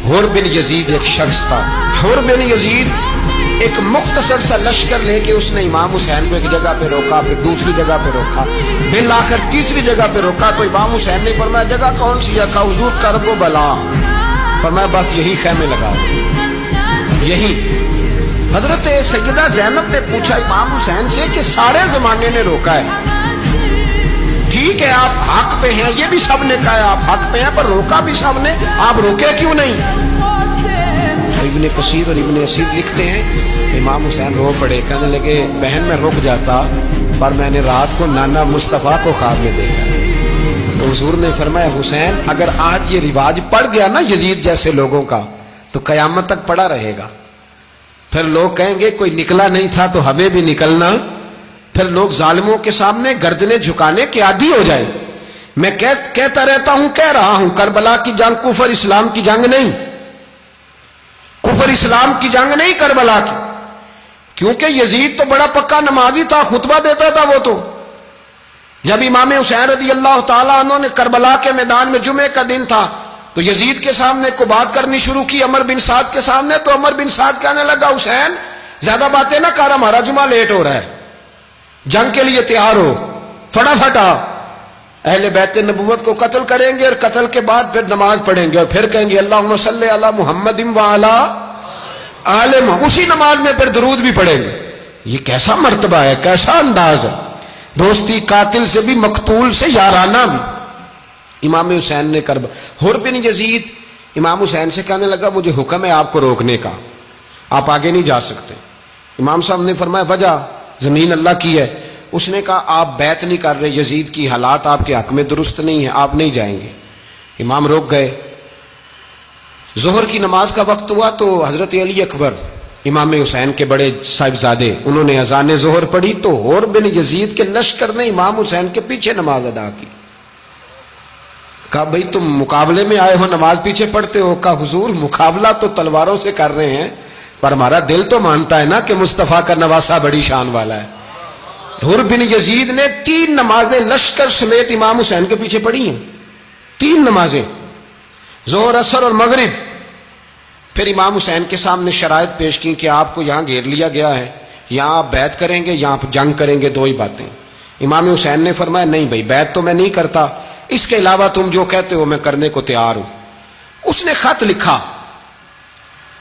حر بن یزید ایک شخص تھا. حر بن یزید ایک مختصر سا لشکر لے کے اس نے امام حسین کو ایک جگہ پہ روکا، پھر دوسری جگہ پہ روکا، پھر لا کر تیسری جگہ پہ روکا. تو امام حسین نے فرمایا جگہ کون سی ہے؟ کہا حضور کرب و بلا. فرمایا بس یہی خیمے لگا یہی. حضرت سیدہ زینب نے پوچھا امام حسین سے کہ سارے زمانے نے روکا ہے، ٹھیک ہے آپ حق پہ ہیں، یہ بھی سب نے کہا آپ حق پہ ہیں، پر روکا بھی سب نے، آپ روکے کیوں نہیں؟ ابن کثیر اور ابن اسیر لکھتے ہیں امام حسین رو پڑے، کہنے لگے بہن میں رک جاتا پر میں نے رات کو نانا مصطفیٰ کو خواب میں دیکھا. تو حضور نے فرمایا حسین اگر آج یہ رواج پڑ گیا نا یزید جیسے لوگوں کا تو قیامت تک پڑا رہے گا. پھر لوگ کہیں گے کوئی نکلا نہیں تھا تو ہمیں بھی نکلنا. پھر لوگ ظالموں کے سامنے گردنیں جھکانے کے عادی ہو جائیں. میں کہتا رہتا ہوں، کہہ رہا ہوں، کربلا کی جنگ کفر اسلام کی جنگ نہیں، کفر اسلام کی جنگ نہیں کربلا کی. کیونکہ یزید تو بڑا پکا نمازی تھا، خطبہ دیتا تھا. وہ تو جب امام حسین رضی اللہ تعالیٰ عنہ نے کربلا کے میدان میں جمعے کا دن تھا تو یزید کے سامنے کو بات کرنی شروع کی، عمر بن سعد کے سامنے. تو عمر بن سعد کہنے لگا حسین زیادہ باتیں نہ کر، ہمارا جمعہ لیٹ ہو رہا ہے، جنگ کے لیے تیار ہو فٹافٹ آ. اہل بیت نبوت کو قتل کریں گے اور قتل کے بعد پھر نماز پڑھیں گے اور پھر کہیں گے اللہم صلی علی محمد وعلی آل محمد، اسی نماز میں پھر درود بھی پڑھیں گے. یہ کیسا مرتبہ ہے، کیسا انداز ہے، دوستی قاتل سے بھی مقتول سے یارانہ بھی. امام حسین نے حر بن یزید امام حسین سے کہنے لگا مجھے حکم ہے آپ کو روکنے کا، آپ آگے نہیں جا سکتے. امام صاحب نے فرمایا وجہ زمین اللہ کی ہے. اس نے کہا آپ بیعت نہیں کر رہے، یزید کی حالات آپ کے حق میں درست نہیں ہیں، آپ نہیں جائیں گے. امام روک گئے. ظہر کی نماز کا وقت ہوا تو حضرت علی اکبر امام حسین کے بڑے صاحبزادے انہوں نے اذان ظہر پڑھی تو حر بن یزید کے لشکر نے امام حسین کے پیچھے نماز ادا کی. کہا بھئی تم مقابلے میں آئے ہو نماز پیچھے پڑھتے ہو؟ کہا حضور مقابلہ تو تلواروں سے کر رہے ہیں پر ہمارا دل تو مانتا ہے نا کہ مصطفیٰ کا نواسہ بڑی شان والا ہے. حر بن یزید نے 3 نمازیں لشکر سمیت امام حسین کے پیچھے پڑھی ہیں، 3 نمازیں، ظہر اثر اور مغرب. پھر امام حسین کے سامنے شرائط پیش کی کہ آپ کو یہاں گھیر لیا گیا ہے، یہاں آپ بیعت کریں گے، یہاں جنگ کریں گے، 2 ہی باتیں. امام حسین نے فرمایا نہیں بھائی بیعت تو میں نہیں کرتا، اس کے علاوہ تم جو کہتے ہو میں کرنے کو تیار ہوں. اس نے خط لکھا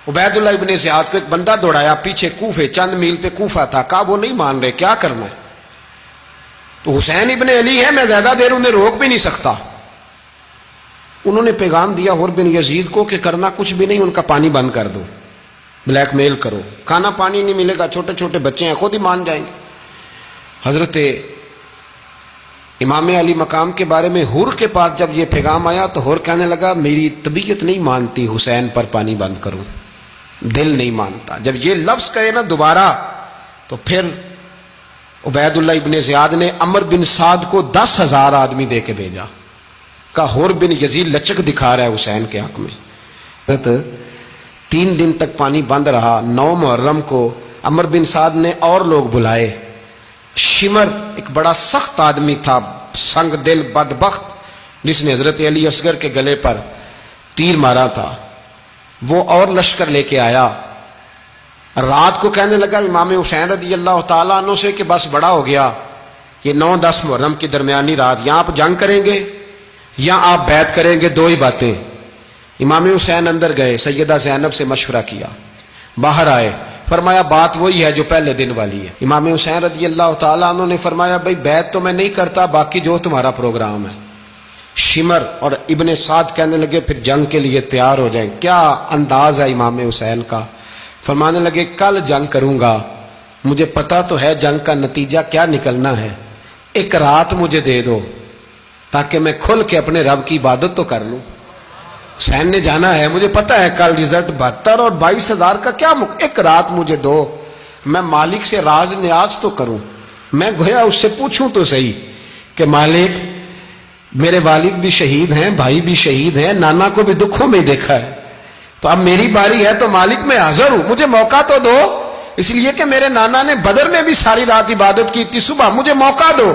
عبید اللہ ابن زیاد کو، ایک بندہ دوڑایا پیچھے کوفے، چند میل پہ کوفہ تھا. کہا وہ نہیں مان رہے، کیا کرنا ہے؟ تو حسین ابن علی ہے، میں زیادہ دیر انہیں روک بھی نہیں سکتا. انہوں نے پیغام دیا حر بن یزید کو کہ کرنا کچھ بھی نہیں، ان کا پانی بند کر دو، بلیک میل کرو، کھانا پانی نہیں ملے گا، چھوٹے چھوٹے بچے ہیں خود ہی مان جائیں گے. حضرت امام علی مقام کے بارے میں حر کے پاس جب یہ پیغام آیا تو حر کہنے لگا میری طبیعت نہیں مانتی حسین پر پانی بند کروں، دل نہیں مانتا. جب یہ لفظ کہے نا دوبارہ تو پھر عبید اللہ ابن زیاد نے عمر بن سعد کو 10,000 آدمی دے کے بھیجا. کہا حر بن یزید لچک دکھا رہا ہے حسین کے حق میں. 3 دن تک پانی بند رہا. 9 محرم کو عمر بن سعد نے اور لوگ بلائے. شمر ایک بڑا سخت آدمی تھا، سنگ دل بدبخت، جس نے حضرت علی اصغر کے گلے پر تیر مارا تھا، وہ اور لشکر لے کے آیا. رات کو کہنے لگا امام حسین رضی اللہ تعالیٰ عنہ سے کہ بس بڑا ہو گیا، یہ 9-10 محرم کی درمیانی رات یہاں آپ جنگ کریں گے یا آپ بیعت کریں گے، 2 ہی باتیں. امام حسین اندر گئے، سیدہ زینب سے مشورہ کیا، باہر آئے، فرمایا بات وہی ہے جو پہلے دن والی ہے. امام حسین رضی اللہ تعالیٰ عنہ نے فرمایا بھائی بیعت تو میں نہیں کرتا، باقی جو تمہارا پروگرام ہے. شمر اور ابن سعد کہنے لگے پھر جنگ کے لیے تیار ہو جائیں. کیا انداز ہے امام حسین کا. فرمانے لگے کل جنگ کروں گا، مجھے پتا تو ہے جنگ کا نتیجہ کیا نکلنا ہے، 1 رات مجھے دے دو تاکہ میں کھل کے اپنے رب کی عبادت تو کر لوں. حسین نے جانا ہے، مجھے پتا ہے کل رزلٹ 72 اور 22,000 کا کیا 1 رات مجھے دو، میں مالک سے راز نیاز تو کروں. میں گویا اس سے پوچھوں تو صحیح کہ مالک میرے والد بھی شہید ہیں، بھائی بھی شہید ہیں، نانا کو بھی دکھوں میں دیکھا ہے، تو اب میری باری ہے تو مالک میں حاضر ہوں، مجھے موقع تو دو. اس لیے کہ میرے نانا نے بدر میں بھی ساری رات عبادت کی تھی، صبح مجھے موقع دو.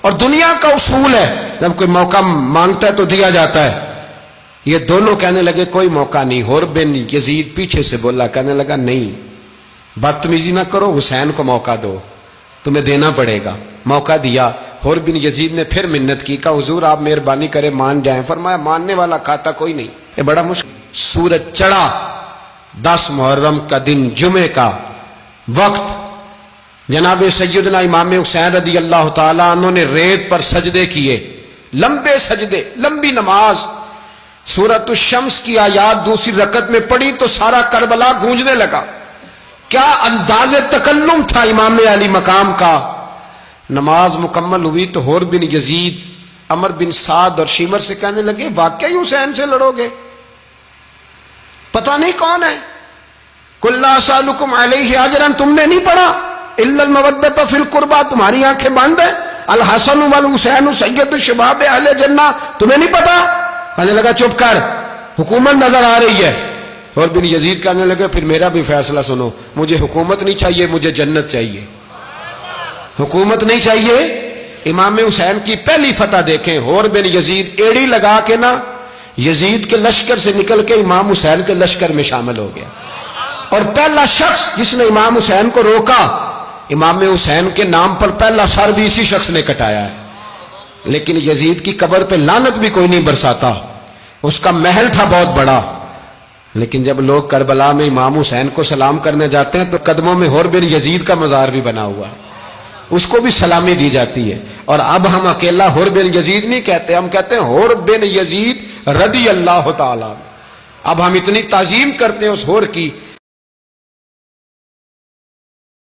اور دنیا کا اصول ہے جب کوئی موقع مانگتا ہے تو دیا جاتا ہے. یہ دونوں کہنے لگے کوئی موقع نہیں. حر بن یزید پیچھے سے بولا, کہنے لگا نہیں بدتمیزی نہ کرو, حسین کو موقع دو, تمہیں دینا پڑے گا. موقع دیا. حر بن یزید نے پھر منت کی, کہا حضور آپ مہربانی کرے مان جائیں. فرمایا ماننے والا کھاتا کوئی نہیں. یہ بڑا مشکل. سورج چڑھا, 10 محرم کا دن, جمعے کا وقت. جناب سیدنا امام حسین رضی اللہ تعالیٰ عنہ نے ریت پر سجدے کیے, لمبے سجدے, لمبی نماز. سورۃ الشمس کی آیات دوسری رکعت میں پڑھی تو سارا کربلا گونجنے لگا. کیا انداز تکلم تھا امام علی مقام کا. نماز مکمل ہوئی تو حر بن یزید, عمر بن سعد اور شیمر سے کہنے لگے واقعی حسین سے لڑو گے؟ پتہ نہیں کون ہے. قل لا اسالکم علیہ اجرا, تم نے نہیں پڑھا الا المودۃ فی القربى, تمہاری آنکھیں بند ہیں. الحسن والحسین سید الشباب اہل جنہ, تمہیں نہیں پتا؟ کہنے لگا چپ کر, حکومت نظر آ رہی ہے. اور بن یزید کہنے لگے پھر میرا بھی فیصلہ سنو, مجھے حکومت نہیں چاہیے, مجھے جنت چاہیے. حکومت نہیں چاہیے. امام حسین کی پہلی فتح دیکھیں, حر بن یزید ایڑی لگا کے نا یزید کے لشکر سے نکل کے امام حسین کے لشکر میں شامل ہو گیا. اور پہلا شخص جس نے امام حسین کو روکا, امام حسین کے نام پر پہلا سر بھی اسی شخص نے کٹایا ہے. لیکن یزید کی قبر پہ لعنت بھی کوئی نہیں برساتا, اس کا محل تھا بہت بڑا. لیکن جب لوگ کربلا میں امام حسین کو سلام کرنے جاتے ہیں تو قدموں میں حر بن یزید کا مزار بھی بنا ہوا ہے, اس کو بھی سلامی دی جاتی ہے. اور اب ہم اکیلا حر بن یزید نہیں کہتے, ہم کہتے ہیں حر بن یزید رضی اللہ تعالیٰ. اب ہم اتنی تعظیم کرتے ہیں اس حر کی